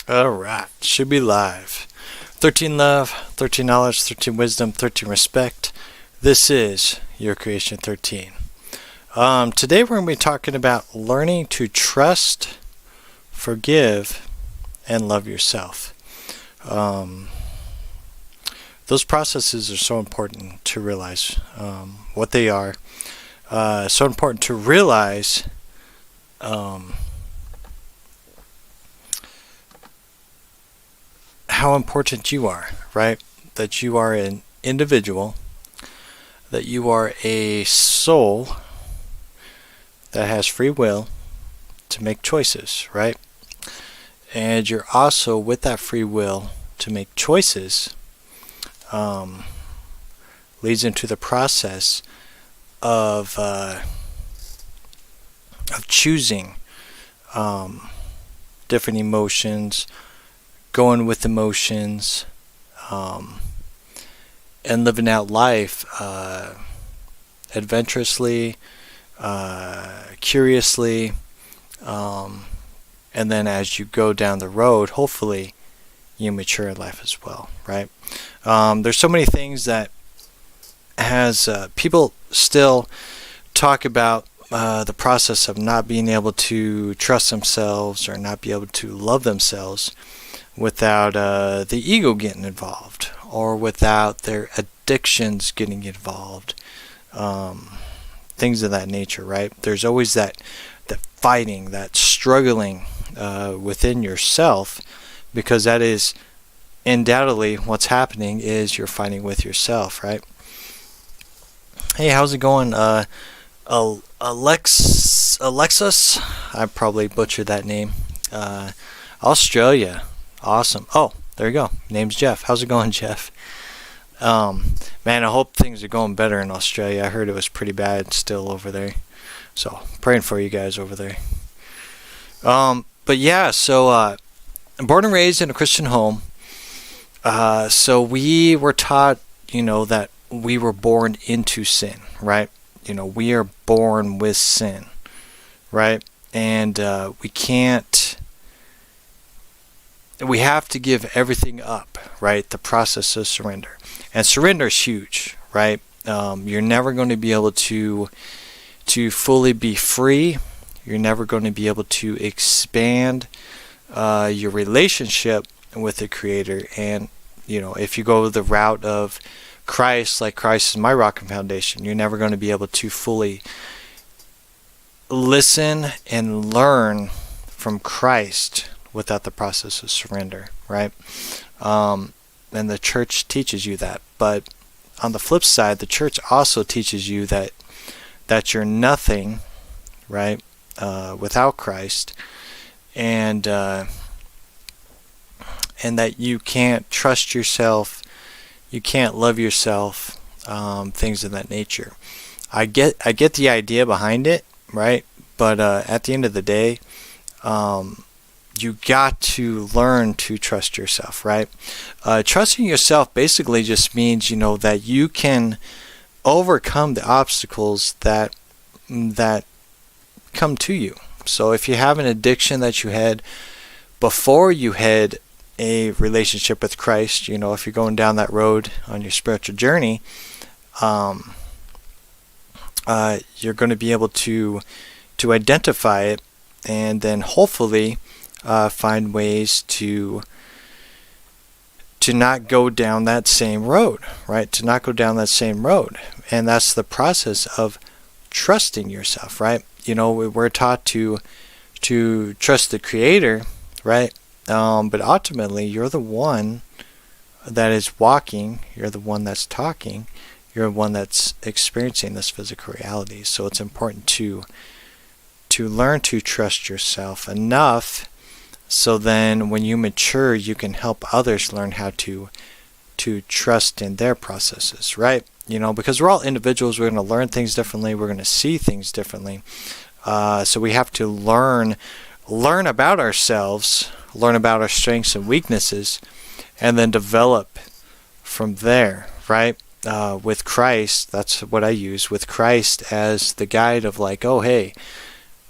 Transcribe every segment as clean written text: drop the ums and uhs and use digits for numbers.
Alright, should be live. 13 love, 13 knowledge, 13 wisdom, 13 respect. This is your creation 13. Today we're going to be talking about learning to trust, forgive, and love yourself. Those processes are so important to realize what they are. So important to realize how important you are, right? That you are an individual, that you are a soul that has free will to make choices, right? And you're also, with that free will to make choices, leads into the process of choosing different emotions, going with emotions, and living out life adventurously, curiously, and then as you go down the road, hopefully you mature in life as well, right? There's so many things that people still talk about the process of not being able to trust themselves or not be able to love themselves without the ego getting involved or without their addictions getting involved, things of that nature, right? There's always that fighting, that struggling within yourself, because that is undoubtedly what's happening, is you're fighting with yourself, right? Hey, how's it going? Alexis, I probably butchered that name. Australia. Awesome. Oh, there you go. Name's Jeff. How's it going, Jeff? Man, I hope things are going better in Australia. I heard it was pretty bad still over there. So, praying for you guys over there. But yeah, so born and raised in a Christian home. So we were taught, that we were born into sin, right? We are born with sin, right? And we have to give everything up, right? The process of surrender. And surrender is huge, right? You're never going to be able to fully be free. You're never going to be able to expand your relationship with the Creator. And, if you go the route of Christ, like Christ is my rock and foundation, you're never going to be able to fully listen and learn from Christ without the process of surrender, right? And the church teaches you that. But on the flip side, the church also teaches you that you're nothing, right, without Christ, and that you can't trust yourself, you can't love yourself, things of that nature. I get the idea behind it, right? But at the end of the day, you got to learn to trust yourself, right? Trusting yourself basically just means, that you can overcome the obstacles that come to you. So if you have an addiction that you had before you had a relationship with Christ, if you're going down that road on your spiritual journey, you're going to be able to identify it, and then hopefully find ways to not go down that same road, right? To not go down that same road. And that's the process of trusting yourself, right? We're taught to trust the Creator, right? But ultimately, you're the one that is walking, you're the one that's talking, you're the one that's experiencing this physical reality. So it's important to learn to trust yourself enough, so then when you mature, you can help others learn how to trust in their processes, right? Because we're all individuals, we're going to learn things differently, we're going to see things differently. So we have to learn about ourselves, learn about our strengths and weaknesses, and then develop from there, right? With Christ, that's what I use, with Christ as the guide of oh, hey,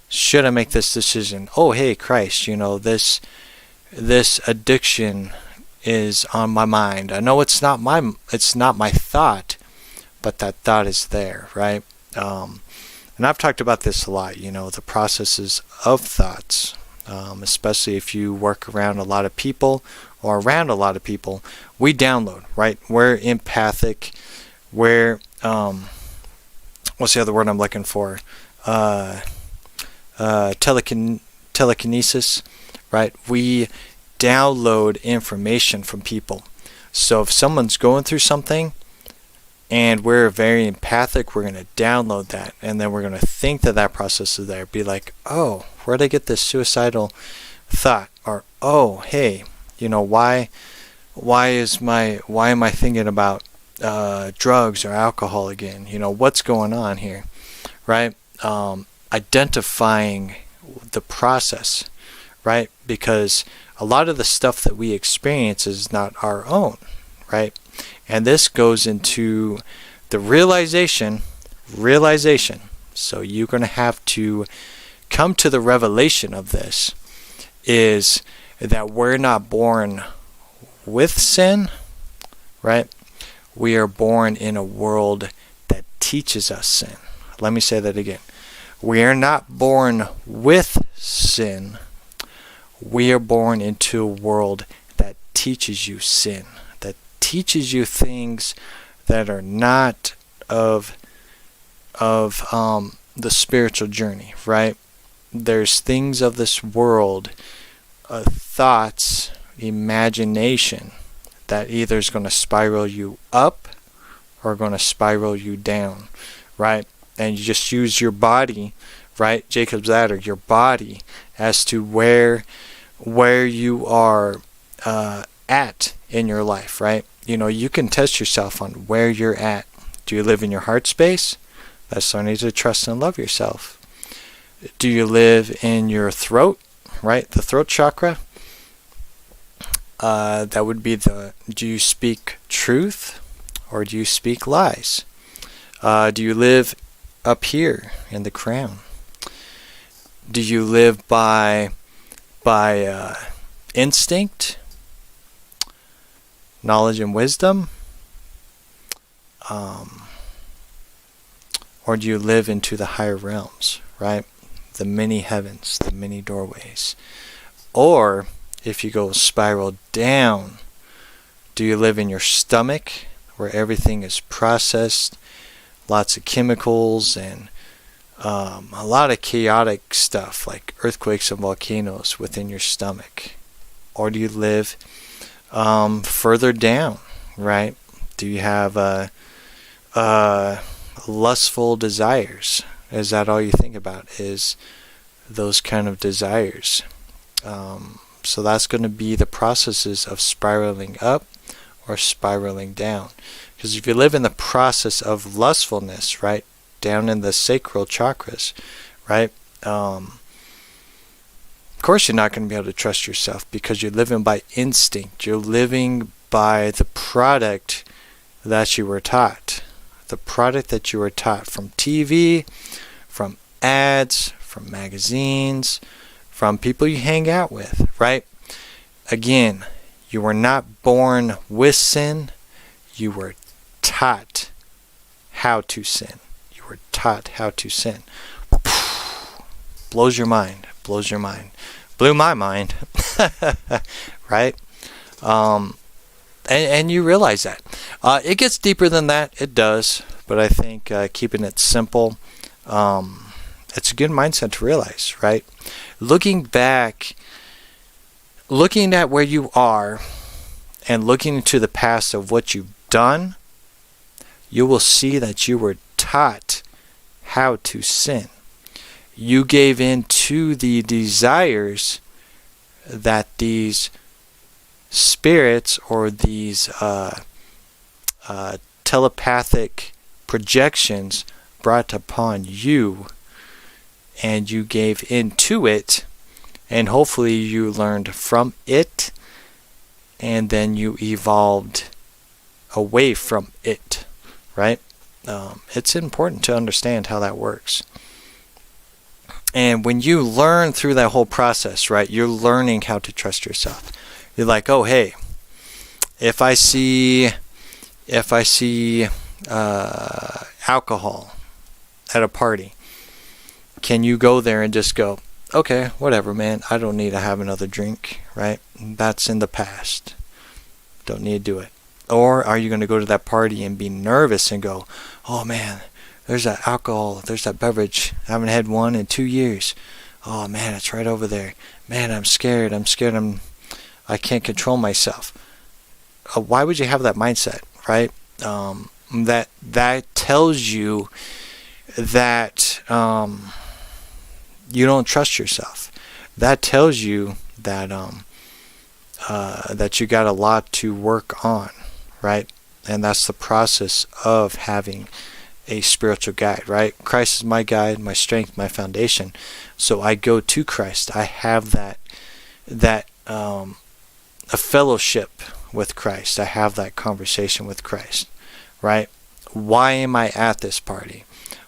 should I make this decision? Oh, hey, Christ, this this addiction is on my mind. I know it's not my thought, but that thought is there, right? And I've talked about this a lot, the processes of thoughts, especially if you work around a lot of people or around a lot of people. We download, right? We're empathic. We're, what's the other word I'm looking for? Telekinesis, right? We download information from people. So if someone's going through something and we're very empathic, we're going to download that, and then we're going to think that process is there. Be like, oh, where'd I get this suicidal thought? Or, oh, hey, why am I thinking about drugs or alcohol again? What's going on here, right? Identifying the process, right? Because a lot of the stuff that we experience is not our own, right? And this goes into the realization. So you're going to have to come to the revelation of this, is that we're not born with sin, right? We are born in a world that teaches us sin. Let me say that again. We are not born with sin. We are born into a world that teaches you sin, that teaches you things that are not of the spiritual journey, right? There's things of this world, thoughts, imagination, that either is going to spiral you up or going to spiral you down, right? And you just use your body, right? Jacob's ladder, your body, as to where you are at in your life, right? You can test yourself on where you're at. Do you live in your heart space? That's learning to trust and love yourself. Do you live in your throat, right? The throat chakra. That would be do you speak truth or do you speak lies? Do you live up here in the crown? Do you live by instinct, knowledge and wisdom? Or do you live into the higher realms, right? The many heavens, the many doorways. Or if you go spiral down, do you live in your stomach where everything is processed, lots of chemicals and a lot of chaotic stuff like earthquakes and volcanoes within your stomach? Or do you live further down, right? Do you have lustful desires? Is that all you think about, is those kind of desires? So that's going to be the processes of spiraling up or spiraling down. Because if you live in the process of lustfulness, right, down in the sacral chakras, right, of course you're not going to be able to trust yourself, because you're living by instinct. You're living by the product that you were taught. The product that you were taught from TV, from ads, from magazines, from people you hang out with, right? Again, you were not born with sin. You were taught how to sin. You were taught how to sin. Blows your mind. Blows your mind. Blew my mind. Right? And you realize that. It gets deeper than that. It does. But I think keeping it simple, it's a good mindset to realize, right? Looking back, looking at where you are and looking into the past of what you've done, you will see that you were taught how to sin. You gave in to the desires that these spirits or these telepathic projections brought upon you, and you gave into it, and hopefully you learned from it, and then you evolved away from it, right? It's important to understand how that works. And when you learn through that whole process, right, you're learning how to trust yourself. You're like, oh, hey, if I see alcohol at a party, can you go there and just go, okay, whatever, man, I don't need to have another drink, right? That's in the past. Don't need to do it. Or are you going to go to that party and be nervous and go, oh man, there's that alcohol, there's that beverage. I haven't had one in 2 years. Oh man, it's right over there. Man, I'm scared. I can't control myself. Why would you have that mindset, right? That tells you that you don't trust yourself. That tells you that that you got a lot to work on, right? And that's the process of having a spiritual guide, right? Christ is my guide, my strength, my foundation. So I go to Christ. I have that a fellowship with Christ. I have that conversation with Christ, right? Why am I at this party?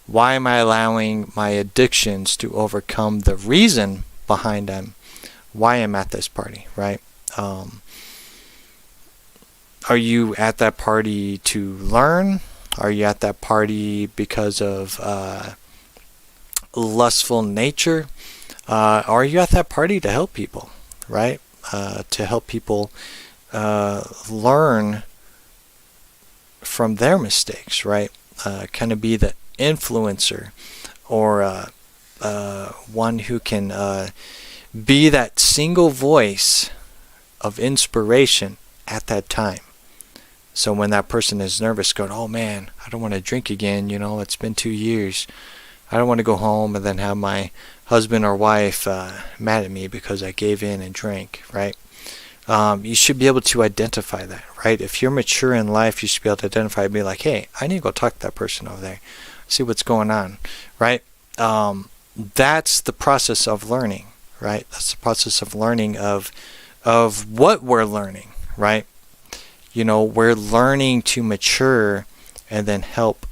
Why am I allowing my addictions to overcome the reason behind them? Why I'm at this party, right? Are you at that party to learn? Are you at that party because of lustful nature? Are you at that party to help people, right? To help people learn from their mistakes, right? Kind of be the influencer, or one who can be that single voice of inspiration at that time. So when that person is nervous, going, oh man, I don't want to drink again, it's been 2 years. I don't want to go home and then have my husband or wife mad at me because I gave in and drank, right? You should be able to identify that, right? If you're mature in life, you should be able to identify and be like, hey, I need to go talk to that person over there, see what's going on, right? That's the process of learning, right? That's the process of learning of what we're learning, right? We're learning to mature and then help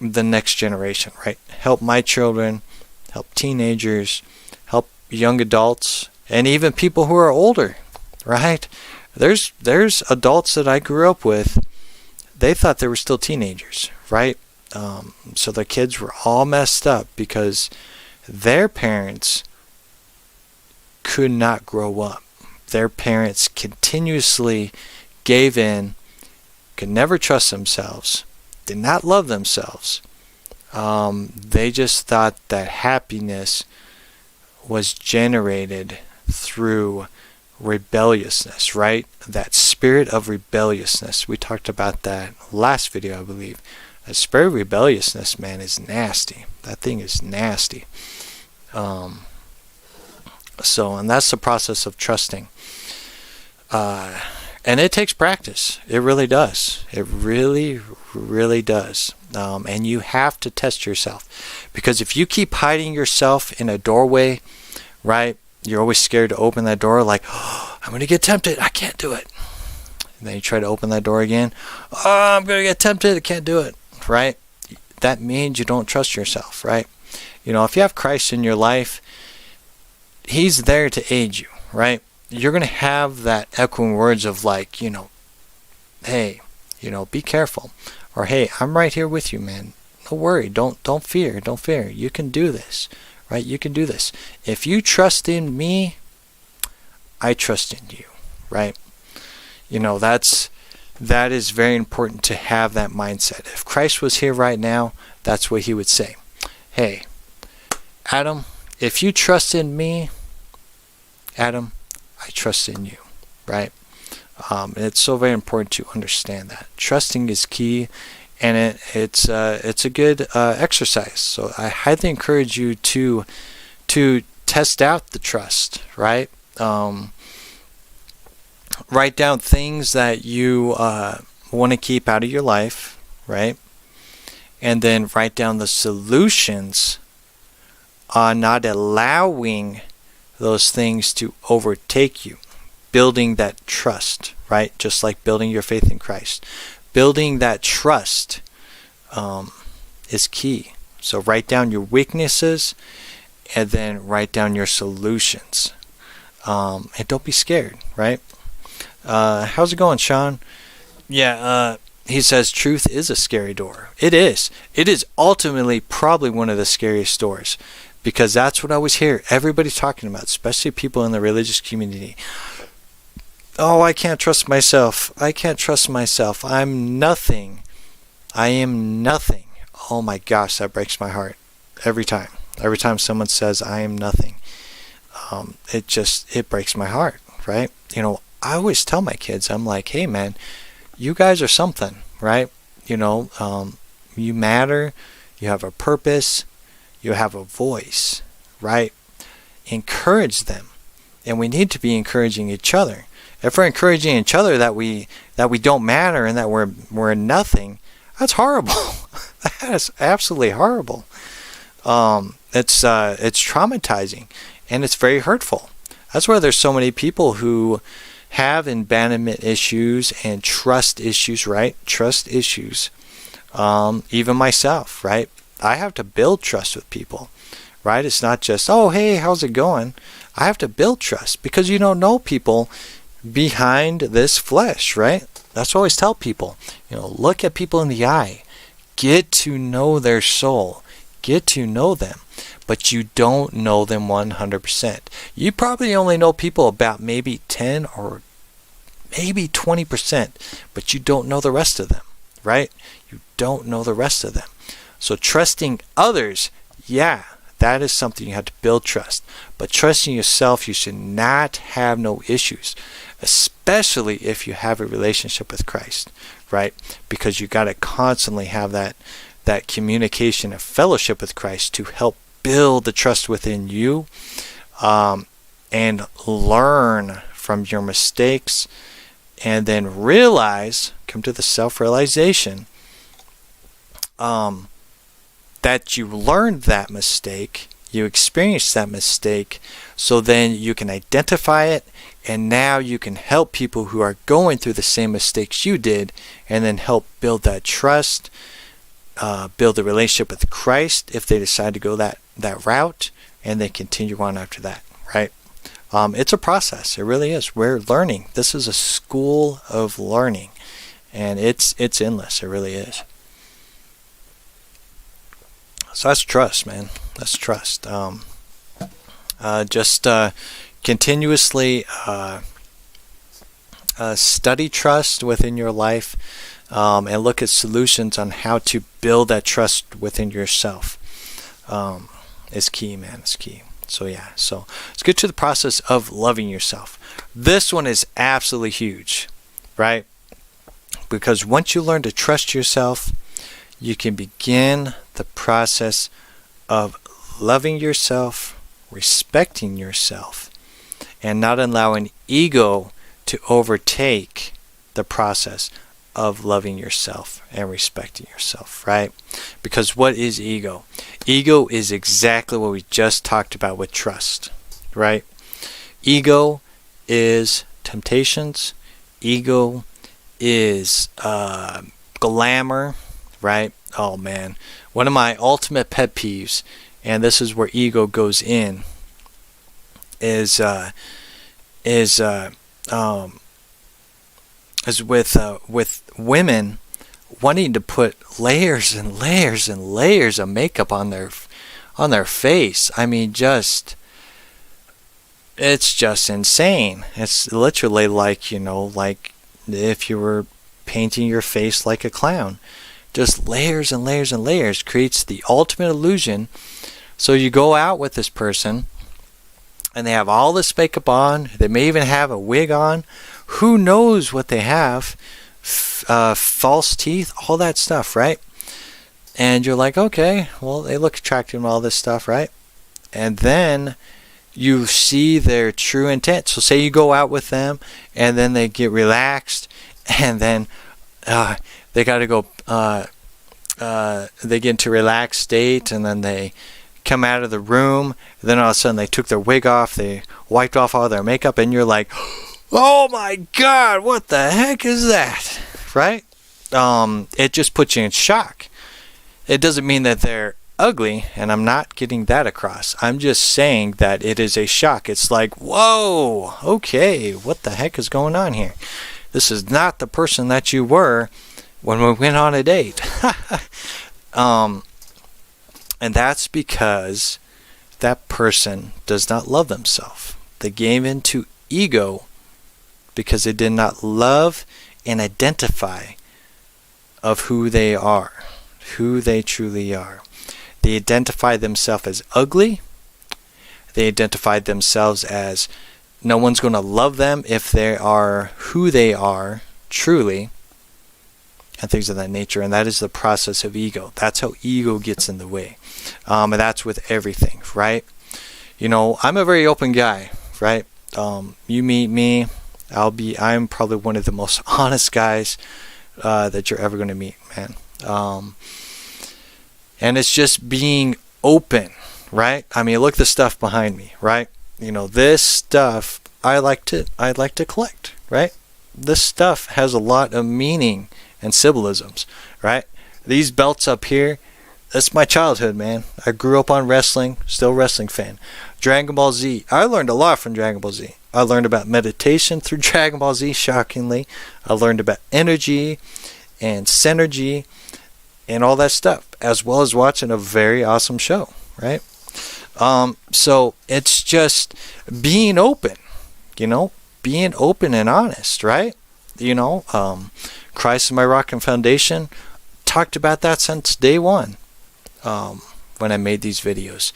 the next generation, right? Help my children, help teenagers, help young adults, and even people who are older, right? There's adults that I grew up with, they thought they were still teenagers, right? So the kids were all messed up because their parents could not grow up. Their parents continuously gave in, could never trust themselves, did not love themselves. They just thought that happiness was generated through rebelliousness, right? That spirit of rebelliousness. We talked about that last video, I believe. That spirit of rebelliousness, man, is nasty. That thing is nasty. And that's the process of trusting. And it takes practice. It really does. It really, really does. And you have to test yourself. Because if you keep hiding yourself in a doorway, right, you're always scared to open that door, like, oh, I'm going to get tempted. I can't do it. And then you try to open that door again. Oh, I'm going to get tempted. I can't do it, right? That means you don't trust yourself, right? If you have Christ in your life, He's there to aid you, right? You're going to have that echoing words of like, hey, be careful. Or, hey, I'm right here with you, man. Don't worry. Don't fear. Don't fear. You can do this, right? You can do this. If you trust in me, I trust in you, right? That is very important to have that mindset. If Christ was here right now, that's what He would say. Hey, Adam, if you trust in me, Adam, I trust in you, right? And it's so very important to understand that. Trusting is key, and it's a good exercise. So I highly encourage you to test out the trust, right? Write down things that you want to keep out of your life, right? And then write down the solutions on not allowing those things to overtake you. Building that trust, right? Just like building your faith in Christ. Building that trust is key. So write down your weaknesses and then write down your solutions. And don't be scared, right? How's it going, Sean? Yeah, he says truth is a scary door. It is. It is ultimately probably one of the scariest doors, because that's what I always hear everybody talking about, especially people in the religious community. Oh, I can't trust myself. I can't trust myself. I'm nothing. I am nothing. Oh my gosh, that breaks my heart every time. Every time someone says I am nothing, it breaks my heart, right? You know, I always tell my kids, I'm like, hey man, you guys are something, right? You know, you matter, you have a purpose, you have a voice, right? Encourage them. And we need to be encouraging each other. If we're encouraging each other that we don't matter and that we're nothing, that's horrible. That is absolutely horrible. It's traumatizing, and it's very hurtful. That's why there's so many people who have abandonment issues and trust issues, right? Trust issues. Even myself, right? I have to build trust with people, right? It's not just, oh, hey, how's it going? I have to build trust, because you don't know people behind this flesh, right? That's what I always tell people. You know, look at people in the eye. Get to know their soul. Get to know them. But you don't know them 100%. You probably only know people about maybe 10 or maybe 20%, but you don't know the rest of them, right? You don't know the rest of them. So trusting others, yeah, that is something you have to build trust. But trusting yourself, you should not have no issues, especially if you have a relationship with Christ, right? Because you got to constantly have that communication and fellowship with Christ to help build the trust within you, and learn from your mistakes, and then come to the self-realization that you learned that mistake, you experienced that mistake, so then you can identify it, and now you can help people who are going through the same mistakes you did, and then help build that trust, build a relationship with Christ if they decide to go that route, and then continue on after that, right? It's a process. It really is. We're learning. This is a school of learning, and it's endless. It really is. So that's trust, man. That's trust. Just continuously study trust within your life, and look at solutions on how to build that trust within yourself. Is key, man. It's key. So yeah, so let's get to the process of loving yourself. This one is absolutely huge, right? Because once you learn to trust yourself, you can begin the process of loving yourself, respecting yourself, and not allowing ego to overtake the process of loving yourself and respecting yourself, right? Because what is ego? Ego is exactly what we just talked about with trust, right? Ego is temptations. Ego is glamour, right? Oh man, one of my ultimate pet peeves, and this is where ego goes in, is with women wanting to put layers and layers and layers of makeup on their face. I mean, it's just insane. It's literally like, like if you were painting your face like a clown. Just layers and layers and layers creates the ultimate illusion. So you go out with this person, and they have all this makeup on. They may even have a wig on. Who knows what they have? False teeth, all that stuff, right? And you're like, okay, well, they look attractive and all this stuff, right? And then you see their true intent. So say you go out with them, and then they get relaxed, and then they got to go, they get into a relaxed state, and then they come out of the room, and then all of a sudden they took their wig off, they wiped off all their makeup, and you're like, oh my God, what the heck is that? Right? It just puts you in shock. It doesn't mean that they're ugly, and I'm not getting that across. I'm just saying that it is a shock. It's like, whoa, okay, what the heck is going on here? This is not the person that you were when we went on a date. And that's because that person does not love themselves. They gave into ego because they did not love and identify of who they are, who they truly are. They identify themselves as ugly. They identify themselves as no one's going to love them if they are who they are truly, and things of that nature. And that is the process of ego. That's how ego gets in the way. And that's with everything, right? You know, I'm a very open guy, right? You meet me, I'm probably one of the most honest guys that you're ever going to meet, man. And it's just being open, right? I mean, look at the stuff behind me, right? You know, this stuff I like to collect, right? This stuff has a lot of meaning and symbolisms, right? These belts up here, that's my childhood, man. I grew up on wrestling, still a wrestling fan. Dragon Ball Z, I learned a lot from Dragon Ball Z. I learned about meditation through Dragon Ball Z, shockingly. I learned about energy and synergy and all that stuff, as well as watching a very awesome show, right? So it's just being open, you know, being open and honest, right? You know, Christ is my rock and foundation. Talked about that since day one, when I made these videos.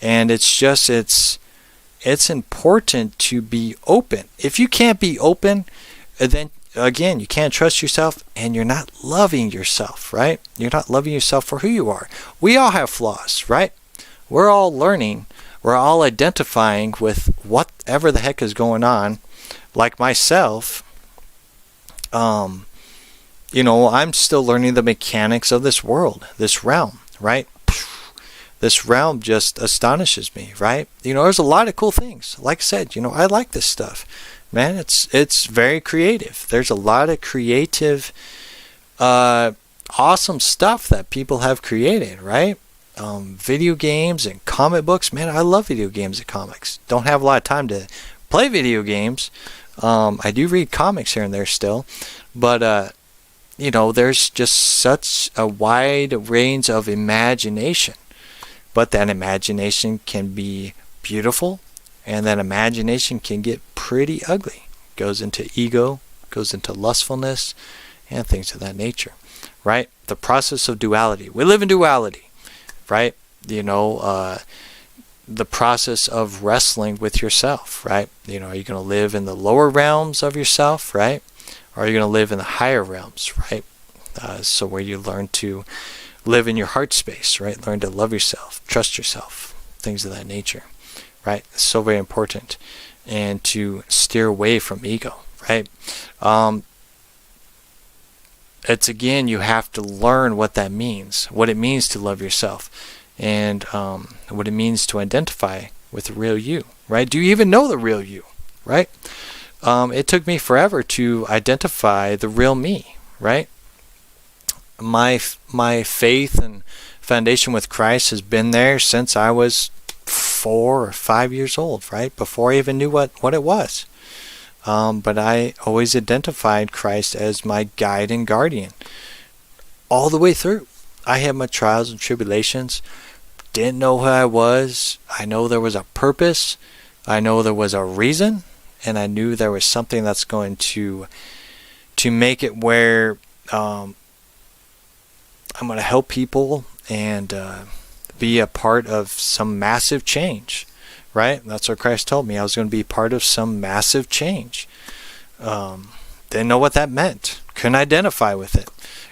And it's just, it's important to be open. If you can't be open, then again, you can't trust yourself, and you're not loving yourself, right? You're not loving yourself for who you are. We all have flaws, right? We're all learning. We're all identifying with whatever the heck is going on. Like myself, you know, I'm still learning the mechanics of this world, this realm, right? This realm just astonishes me, right? You know, there's a lot of cool things. Like I said, you know, I like this stuff. Man, it's very creative. There's a lot of creative, awesome stuff that people have created, right? Video games and comic books. Man, I love video games and comics. Don't have a lot of time to play video games. I do read comics here and there still. But, you know, there's just such a wide range of imagination. But that imagination can be beautiful. And that imagination can get pretty ugly. Goes into ego, goes into lustfulness, and things of that nature, right? The process of duality. We live in duality, right? You know, the process of wrestling with yourself, right? You know, are you going to live in the lower realms of yourself, right? Or are you going to live in the higher realms, right? So where you learn to live in your heart space, right? Learn to love yourself, trust yourself, things of that nature. Right? It's so very important. And to steer away from ego, right? It's again, you have to learn what that means, what it means to love yourself, and what it means to identify with the real you, right? Do you even know the real you, right? It took me forever to identify the real me, right? My faith and foundation with Christ has been there since I was 4 or 5 years old, right? Before I even knew what it was. But I always identified Christ as my guide and guardian all the way through. I had my trials and tribulations, didn't know who I was. I know there was a purpose. I know there was a reason, and I knew there was something that's going to make it where I'm going to help people and be a part of some massive change, right? That's what Christ told me. I was going to be part of some massive change. Didn't know what that meant. Couldn't identify with it.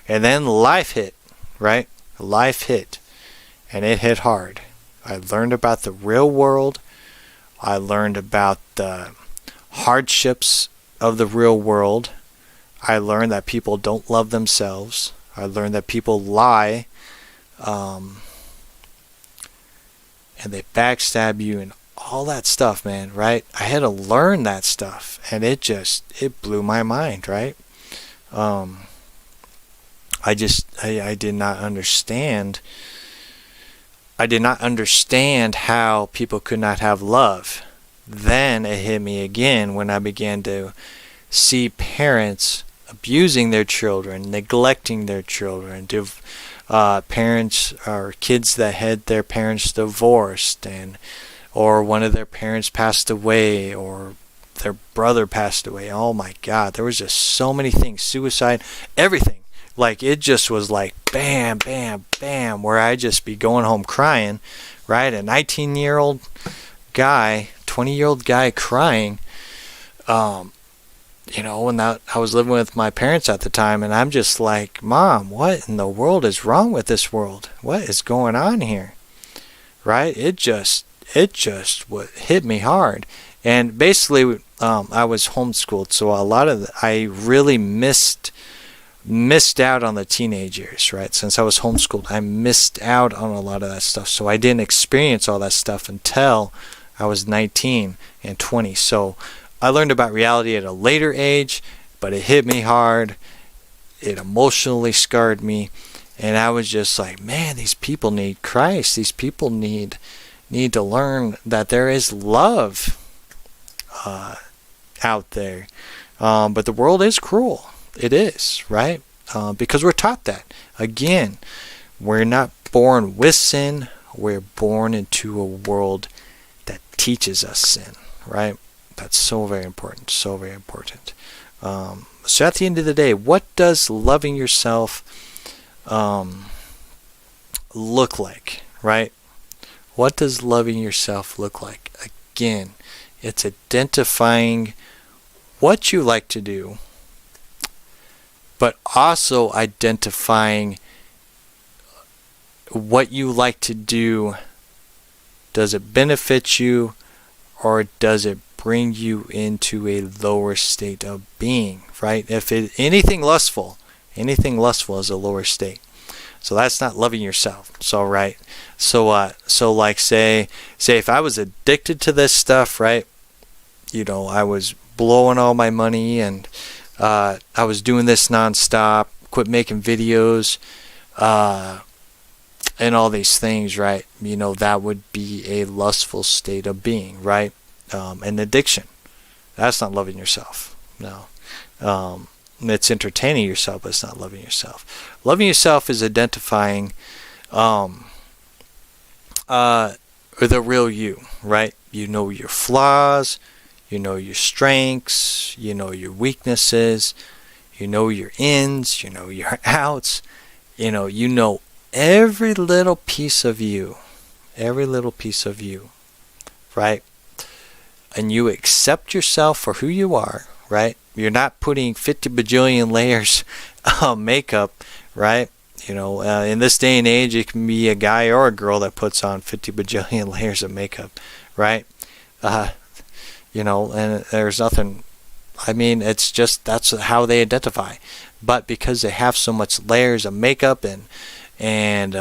And then life hit, right? Life hit. And it hit hard. I learned about the real world. I learned about the hardships of the real world. I learned that people don't love themselves. I learned that people lie. And they backstab you and all that stuff, man, right? I had to learn that stuff, and it blew my mind, right? I did not understand I did not understand how people could not have love. Then it hit me again when I began to see parents abusing their children, neglecting their children, parents or kids that had their parents divorced, or one of their parents passed away, or their brother passed away. Oh my God, there was just so many things, suicide, everything. Like, it just was like bam, bam, bam, where I'd just be going home crying, right? A 19-year-old guy, 20-year-old guy crying, and that I was living with my parents at the time, and I'm just like, Mom, what in the world is wrong with this world? What is going on here? Right? It just hit me hard. And basically, I was homeschooled, so I really missed out on the teenage years, right? Since I was homeschooled, I missed out on a lot of that stuff. So I didn't experience all that stuff until I was 19 and 20. So I learned about reality at a later age, but it hit me hard. It emotionally scarred me. And I was just like, man, these people need Christ. These people need to learn that there is love out there. But the world is cruel. It is, right? Because we're taught that. Again, we're not born with sin. We're born into a world that teaches us sin, right? That's so very important. So very important. So at the end of the day, what does loving yourself look like, right? What does loving yourself look like? Again, it's identifying what you like to do, but also identifying what you like to do. Does it benefit you, or does it bring you into a lower state of being, right? If anything lustful is a lower state. So that's not loving yourself. So right. So like say if I was addicted to this stuff, right? I was blowing all my money, and I was doing this nonstop, quit making videos, and all these things, right? That would be a lustful state of being, right? An addiction. That's not loving yourself. No. It's entertaining yourself, but it's not loving yourself. Loving yourself is identifying the real you, right? You know your flaws, you know your strengths, you know your weaknesses, you know your ins, you know your outs, you know every little piece of you, right? And you accept yourself for who you are, right? You're not putting 50 bajillion layers of makeup, right? In this day and age, it can be a guy or a girl that puts on 50 bajillion layers of makeup, right? And there's nothing, it's just, that's how they identify. But because they have so much layers of makeup and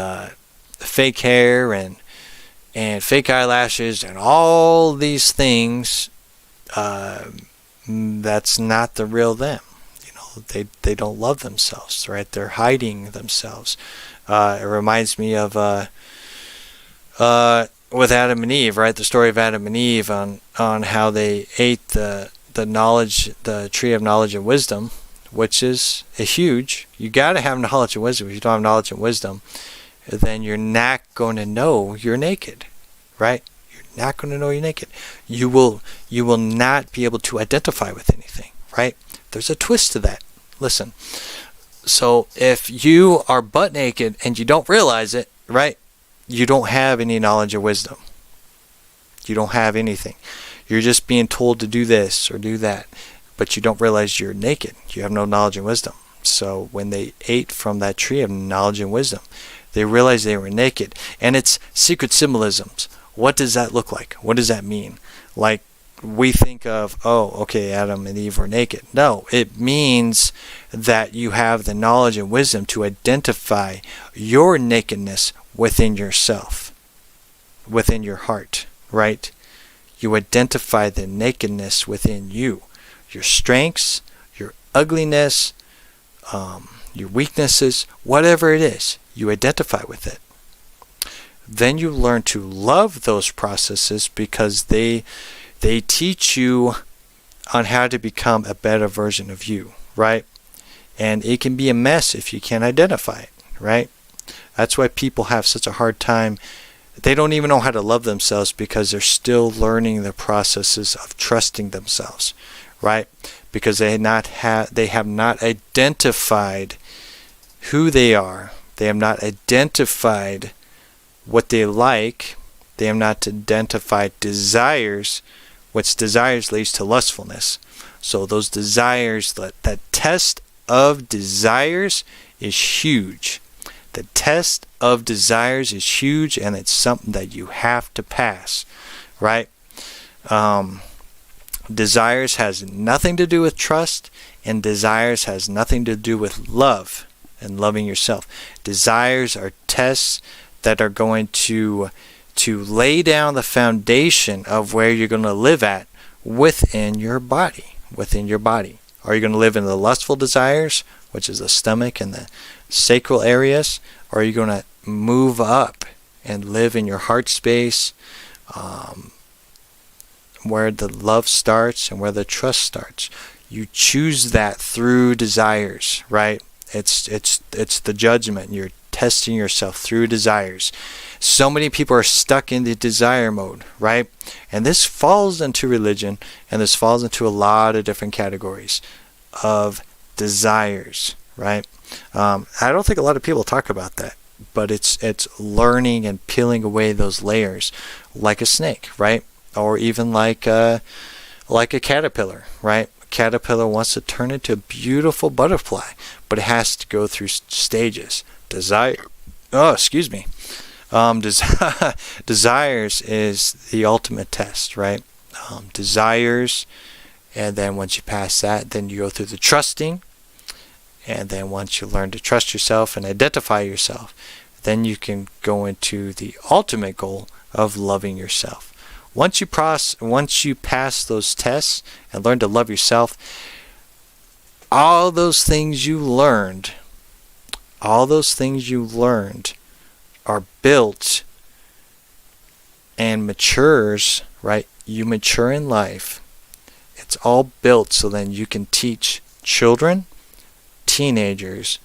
fake hair and fake eyelashes and all these things, that's not the real them. They don't love themselves, right? They're hiding themselves. It reminds me of with Adam and Eve, right? The story of Adam and Eve on how they ate the tree of knowledge and wisdom, which is huge. You got to have knowledge and wisdom. If you don't have knowledge and wisdom, then you're not going to know you're naked, right? You're not going to know you're naked. You will not be able to identify with anything, right? There's a twist to that. Listen. So if you are butt naked and you don't realize it, right? You don't have any knowledge or wisdom. You don't have anything. You're just being told to do this or do that, but you don't realize you're naked. You have no knowledge and wisdom. So when they ate from that tree of knowledge and wisdom, they realized they were naked. And it's secret symbolisms. What does that look like? What does that mean? Like, we think of, Adam and Eve were naked. No, it means that you have the knowledge and wisdom to identify your nakedness within yourself, within your heart, right? You identify the nakedness within you, your strengths, your ugliness, your weaknesses, whatever it is, you identify with it. then you learn to love those processes because they teach you on how to become a better version of you, right? And it can be a mess if you can't identify it, right? That's why people have such a hard time. They don't even know how to love themselves because they're still learning the processes of trusting themselves, right? Because they have not identified who they are. They have not identified what they like. They have not identified desires, which desires leads to lustfulness. So those desires, that test of desires is huge. The test of desires is huge, and it's something that you have to pass, right? Desires has nothing to do with trust, and desires has nothing to do with love and loving yourself. Desires are tests that are going to lay down the foundation of where you're going to live at within your body. Are you going to live in the lustful desires, which is the stomach and the sacral areas, or are you going to move up and live in your heart space, where the love starts and where the trust starts? You choose that through desires, right? It's the judgment. You're testing yourself through desires. So many people are stuck in the desire mode, right? And this falls into religion, and this falls into a lot of different categories of desires, right? I don't think a lot of people talk about that, but it's learning and peeling away those layers like a snake, right? Or even like a caterpillar, right? A caterpillar wants to turn into a beautiful butterfly, but it has to go through stages. Desires is the ultimate test, right? Desires, and then once you pass that, then you go through the trusting, and then once you learn to trust yourself and identify yourself, then you can go into the ultimate goal of loving yourself. Once you pass those tests and learn to love yourself, all those things you learned are built and matures, right? You mature in life. It's all built so then you can teach children, teenagers,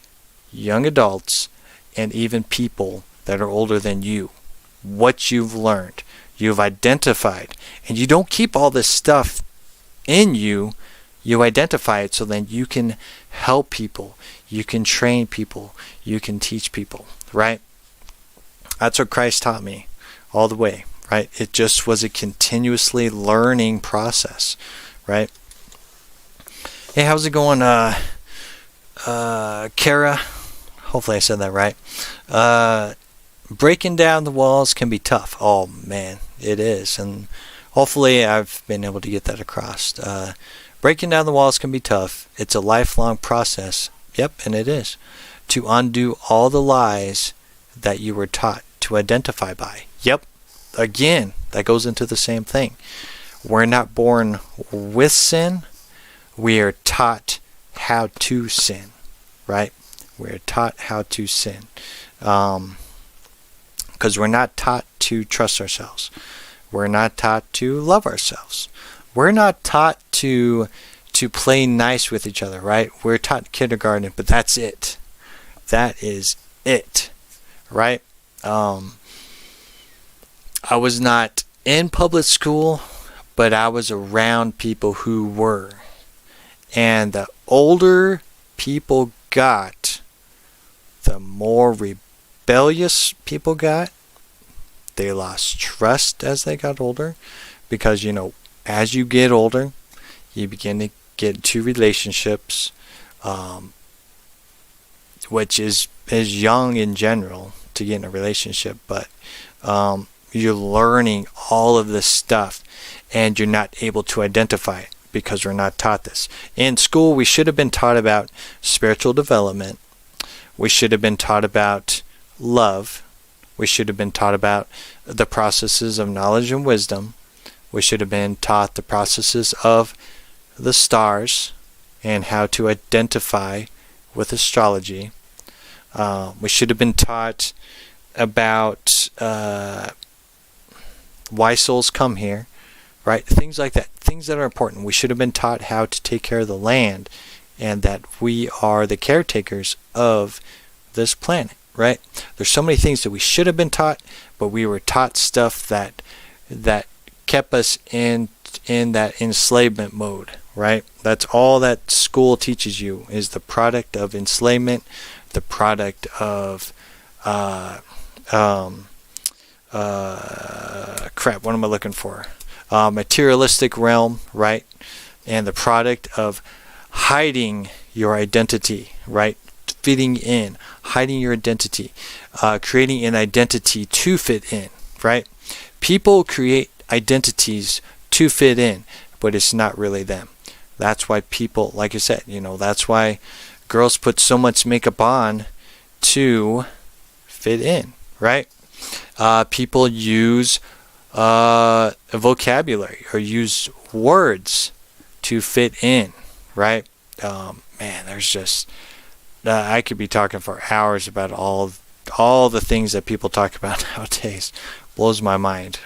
young adults, and even people that are older than you what you've learned. You've identified. And you don't keep all this stuff in you. You identify it so then you can help people. You can train people. You can teach people, right? That's what Christ taught me all the way, right? It just was a continuously learning process, right? Hey, how's it going, Kara? Hopefully I said that right. Breaking down the walls can be tough. Oh, man, it is. And hopefully I've been able to get that across. Breaking down the walls can be tough. It's a lifelong process. Yep, and it is. To undo all the lies that you were taught to identify by. Yep, again, that goes into the same thing. We're not born with sin. We are taught how to sin, right? We're taught how to sin. Because we're not taught to trust ourselves. We're not taught to love ourselves. We're not taught to play nice with each other, right? We're taught kindergarten, but that's it. That is it, right? I was not in public school, but I was around people who were. And the older people got, the more rebellious people got. They lost trust as they got older, because, you know, as you get older, you begin to get into relationships, which is young in general to get in a relationship, but you're learning all of this stuff and you're not able to identify it because we're not taught this. In school, we should have been taught about spiritual development. We should have been taught about love. We should have been taught about the processes of knowledge and wisdom. We should have been taught the processes of the stars and how to identify with astrology. We should have been taught about why souls come here, right? Things like that, things that are important. We should have been taught how to take care of the land, and that we are the caretakers of this planet, right? There's so many things that we should have been taught, but we were taught stuff that kept us in that enslavement mode, right? That's all that school teaches you, is the product of enslavement, the product of what am I looking for? Materialistic realm, right? And the product of hiding your identity, right? Fitting in, hiding your identity, creating an identity to fit in, right? People create identities to fit in, but it's not really them. That's why people, like I said, that's why girls put so much makeup on to fit in, right? People use a vocabulary or use words to fit in, right? Man, there's just I could be talking for hours about all the things that people talk about nowadays. Blows my mind.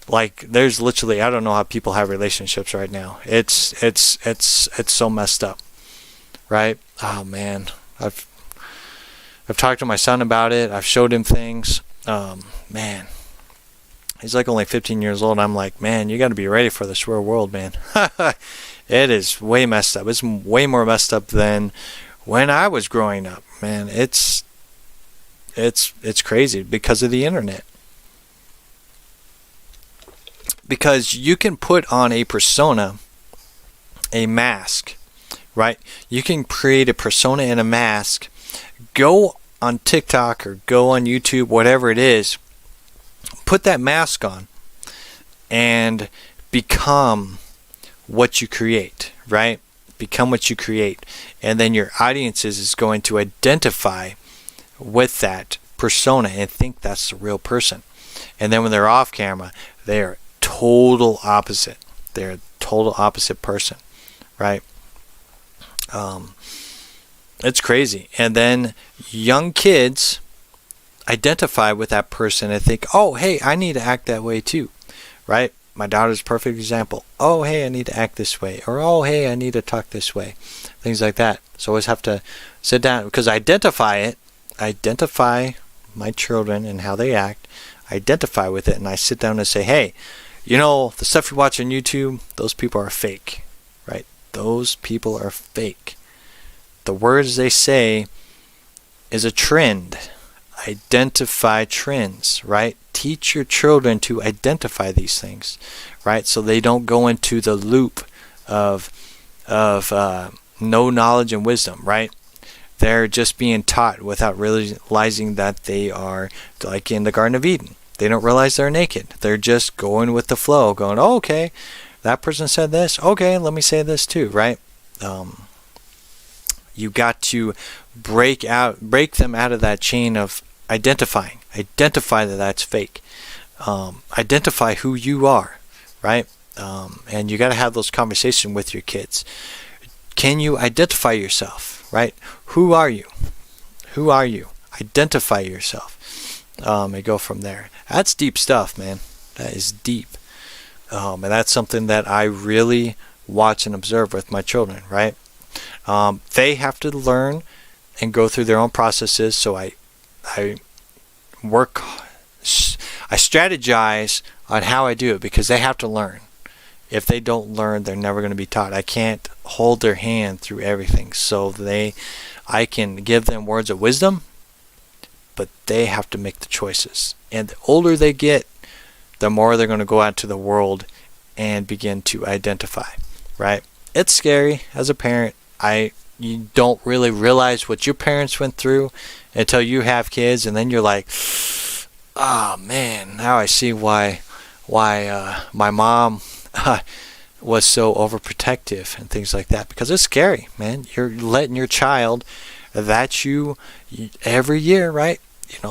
Like, there's literally, I don't know how people have relationships right now. It's so messed up, right? Oh man, I've talked to my son about it. I've showed him things. Man, he's like only 15 years old. I'm like, man, you got to be ready for this real world, man. It is way messed up. It's way more messed up than when I was growing up, man. It's crazy because of the internet. Because you can put on a persona, a mask, right? You can create a persona and a mask. Go on TikTok or go on YouTube, whatever it is. Put that mask on and become what you create, right? Become what you create. And then your audiences is going to identify with that persona and think that's the real person. And then when they're off camera, they're total opposite. They're a total opposite person, right? It's crazy. And then young kids identify with that person and think, oh, hey, I need to act that way too, right? My daughter's a perfect example. Oh, hey, I need to act this way. Or, oh, hey, I need to talk this way. Things like that. So I always have to sit down, because identify my children and how they act, identify with it, and I sit down and say, hey, the stuff you watch on YouTube, those people are fake, right? Those people are fake. The words they say is a trend. Identify trends, right? Teach your children to identify these things, right? So they don't go into the loop of no knowledge and wisdom, right? They're just being taught without realizing that they are, like in the Garden of Eden. They don't realize they're naked. They're just going with the flow, going, oh, okay, that person said this. Okay, let me say this too, right? You got to break them out of that chain of identifying. Identify that that's fake. Identify who you are, right? And you got to have those conversations with your kids. Can you identify yourself, right? Who are you? Who are you? Identify yourself. And go from there. That's deep stuff, man. That is deep. And that's something that I really watch and observe with my children, right? They have to learn and go through their own processes. So I strategize on how I do it, because they have to learn. If they don't learn, they're never going to be taught. I can't hold their hand through everything. So I can give them words of wisdom, but they have to make the choices. And the older they get, the more they're going to go out to the world and begin to identify, right? It's scary as a parent. You don't really realize what your parents went through until you have kids, and then you're like, oh man, now I see why my mom was so overprotective and things like that, because it's scary, man. You're letting your child that you every year, right?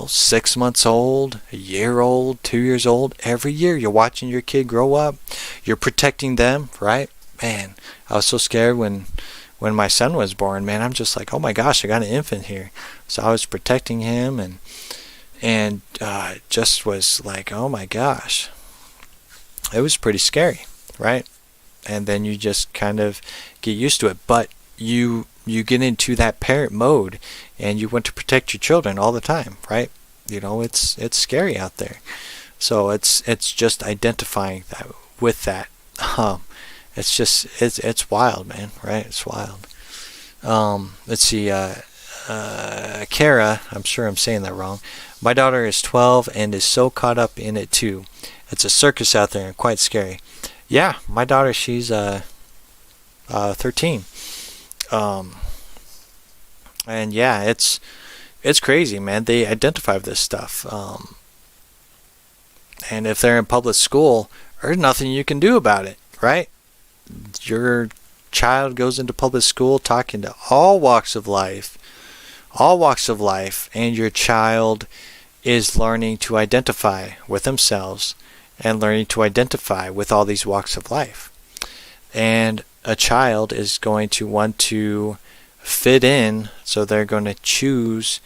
6 months old, a year old, 2 years old, every year you're watching your kid grow up. You're protecting them, right? Man, I was so scared when my son was born, man. I'm just like, oh my gosh, I got an infant here. So I was protecting him, and and just was like, oh my gosh, it was pretty scary, right? And then you just kind of get used to it. But you get into that parent mode, and you want to protect your children all the time, right? It's scary out there. So it's just identifying that with that. It's wild, man, right? It's wild. Let's see. Kara, I'm sure I'm saying that wrong. My daughter is 12 and is so caught up in it too. It's a circus out there and quite scary. Yeah, my daughter, she's 13. And yeah, it's crazy, man. They identify with this stuff. And if they're in public school, there's nothing you can do about it, right? Your child goes into public school talking to all walks of life, and your child is learning to identify with themselves and learning to identify with all these walks of life. And a child is going to want to fit in, so they're going to choose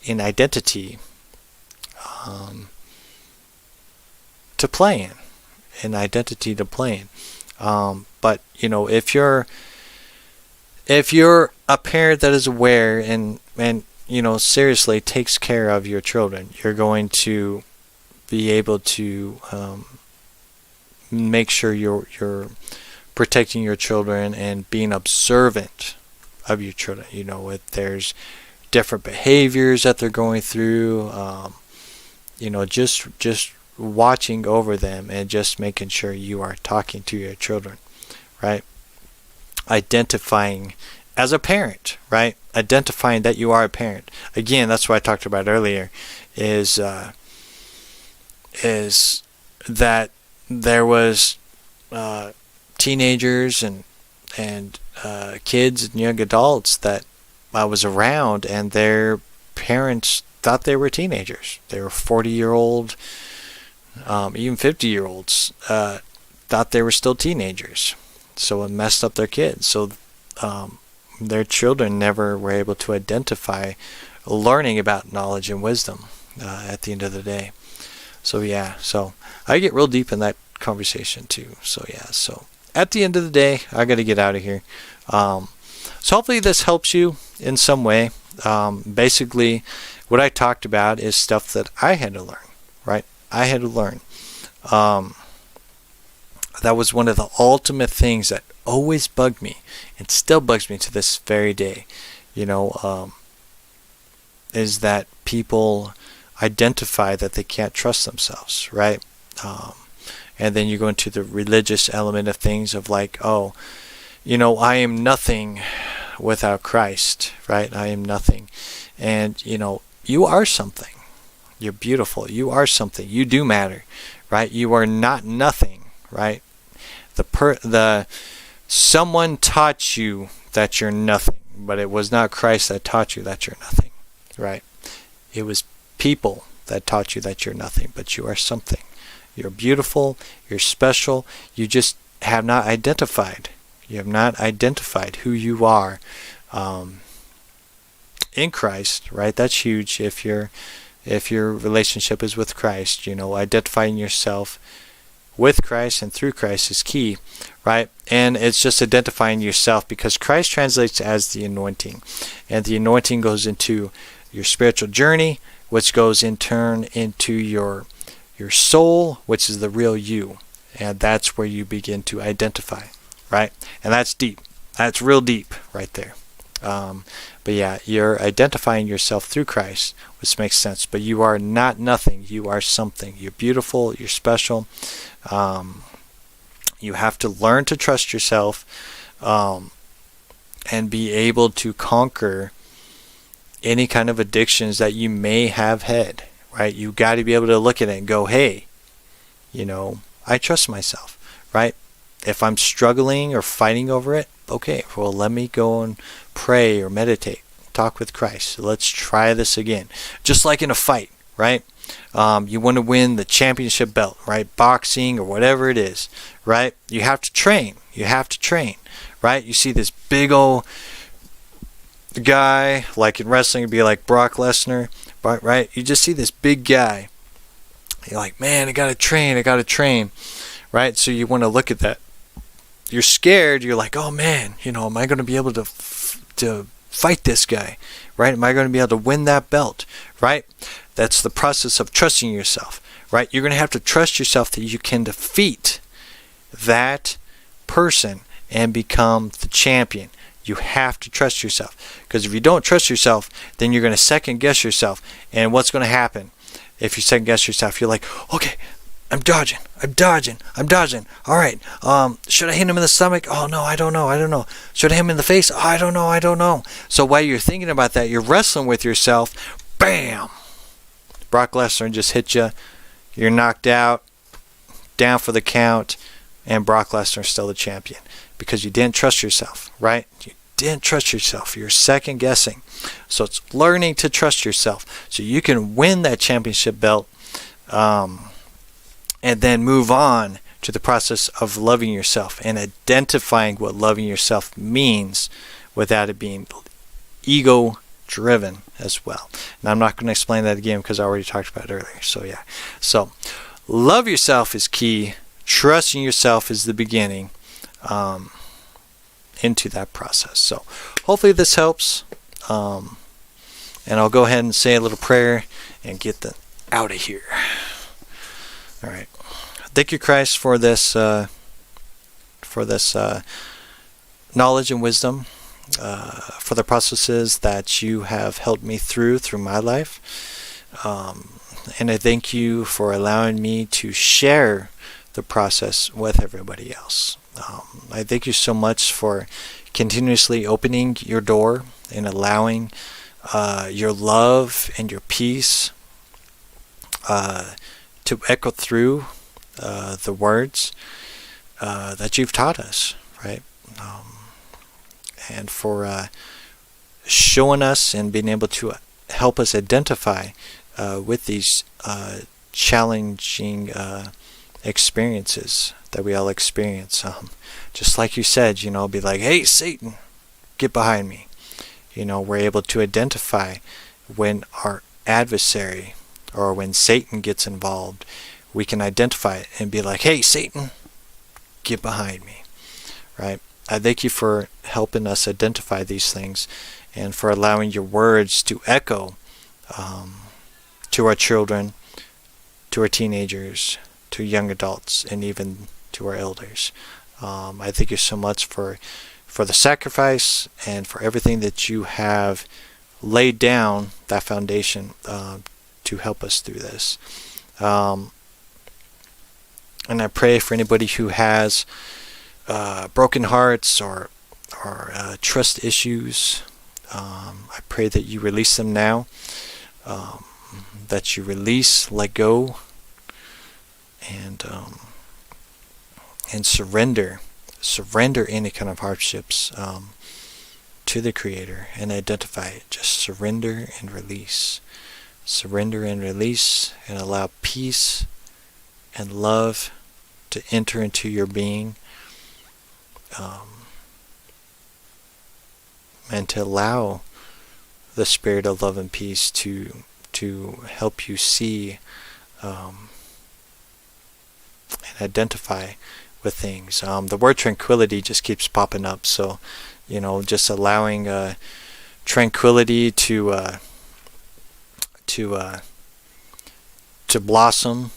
an identity to play in, but if you're a parent that is aware and seriously takes care of your children, you're going to be able to make sure you're protecting your children and being observant of your children. If there's different behaviors that they're going through, just watching over them and just making sure you are talking to your children, right? Identifying as a parent, right? Identifying that you are a parent. Again, that's what I talked about earlier, is that there was teenagers and kids and young adults that I was around, and their parents thought they were teenagers. They were 40-year-old, even 50-year-olds thought they were still teenagers. So it messed up their kids. So their children never were able to identify learning about knowledge and wisdom at the end of the day. So yeah, so I get real deep in that conversation too. So yeah, so at the end of the day, I got to get out of here. So hopefully this helps you in some way. Basically, what I talked about is stuff that I had to learn, right? I had to learn. That was one of the ultimate things that always bugged me, and still bugs me to this very day. Is that people identify that they can't trust themselves, right? And then you go into the religious element of things of like, I am nothing without Christ, right? I am nothing. And, you are something. You're beautiful. You are something. You do matter, right? You are not nothing, right? Someone taught you that you're nothing, but it was not Christ that taught you that you're nothing, right? It was people that taught you that you're nothing, but you are something. You're beautiful. You're special. You just have not identified. You have not identified who you are in Christ, right? That's huge. If your relationship is with Christ, identifying yourself with Christ and through Christ is key, right? And it's just identifying yourself, because Christ translates as the anointing, and the anointing goes into your spiritual journey, which goes in turn into your soul, which is the real you, and that's where you begin to identify, right? And that's deep. That's real deep right there. But yeah, you're identifying yourself through Christ, which makes sense. But you are not nothing. You are something. You're beautiful. You're special. You have to learn to trust yourself and be able to conquer any kind of addictions that you may have had, right? You got to be able to look at it and go, hey, I trust myself, right? If I'm struggling or fighting over it, okay, well, let me go and pray or meditate, talk with Christ. Let's try this again. Just like in a fight, right? You want to win the championship belt, right? Boxing or whatever it is, right? You have to train. Right? You see this big old guy, like in wrestling, it'd be like Brock Lesnar. right? You just see this big guy. You're like, man, I gotta train, right? So you want to look at that. You're scared. You're like, oh man, am I going to be able to fight this guy, right? Am I going to be able to win that belt, right? That's the process of trusting yourself, right? You're going to have to trust yourself that you can defeat that person and become the champion. You have to trust yourself, because if you don't trust yourself, then you're going to second guess yourself. And what's going to happen if you second guess yourself? You're like, okay, I'm dodging. All right. Should I hit him in the stomach? Oh no, I don't know. Should I hit him in the face? Oh, I don't know. So while you're thinking about that, you're wrestling with yourself. Bam! Brock Lesnar just hit you. You're knocked out, down for the count, and Brock Lesnar's still the champion because you didn't trust yourself, right? You didn't trust yourself. You're second guessing. So it's learning to trust yourself so you can win that championship belt. And then move on to the process of loving yourself and identifying what loving yourself means without it being ego driven as well. And I'm not going to explain that again because I already talked about it earlier. So yeah. So love yourself is key. Trusting yourself is the beginning into that process. So hopefully this helps. And I'll go ahead and say a little prayer and get out of here. All right. Thank you, Christ, for this knowledge and wisdom, for the processes that you have helped me through my life. And I thank you for allowing me to share the process with everybody else. I thank you so much for continuously opening your door and allowing your love and your peace to echo through the words that you've taught us, right? And for showing us and being able to help us identify with these challenging experiences that we all experience. Just like you said, be like, hey, Satan, get behind me. We're able to identify when our adversary or when Satan gets involved. We can identify it and be like, hey, Satan, get behind me, right? I thank you for helping us identify these things and for allowing your words to echo to our children, to our teenagers, to young adults, and even to our elders. I thank you so much for the sacrifice and for everything that you have laid down, that foundation, to help us through this. And I pray for anybody who has broken hearts or trust issues. I pray that you release them now, that you release, let go, and surrender any kind of hardships to the Creator and identify it. Just surrender and release. Surrender and release, and allow peace and love to enter into your being, and to allow the spirit of love and peace to help you see and identify with things. The word tranquility just keeps popping up, so just allowing tranquility to blossom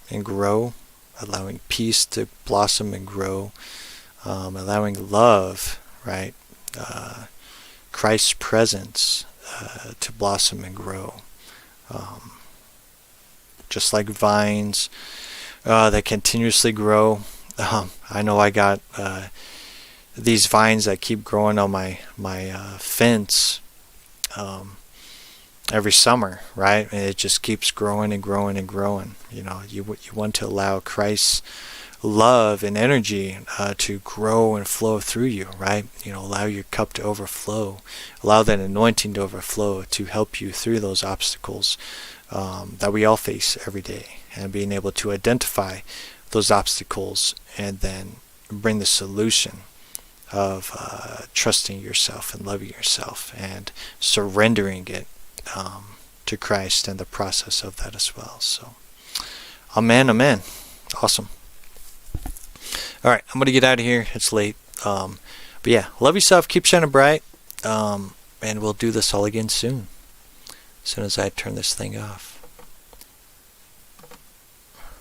and grow, allowing peace to blossom and grow, allowing love, right, Christ's presence to blossom and grow, just like vines that continuously grow. I know I got these vines that keep growing on my fence every summer, right? And it just keeps growing and growing and growing. You want to allow Christ's love and energy to grow and flow through you, right? Allow your cup to overflow. Allow that anointing to overflow to help you through those obstacles that we all face every day, and being able to identify those obstacles and then bring the solution of trusting yourself and loving yourself and surrendering it to Christ and the process of that as well. So, amen, amen. Awesome. All right, I'm going to get out of here. It's late. But yeah, love yourself. Keep shining bright. And we'll do this all again soon. As soon as I turn this thing off.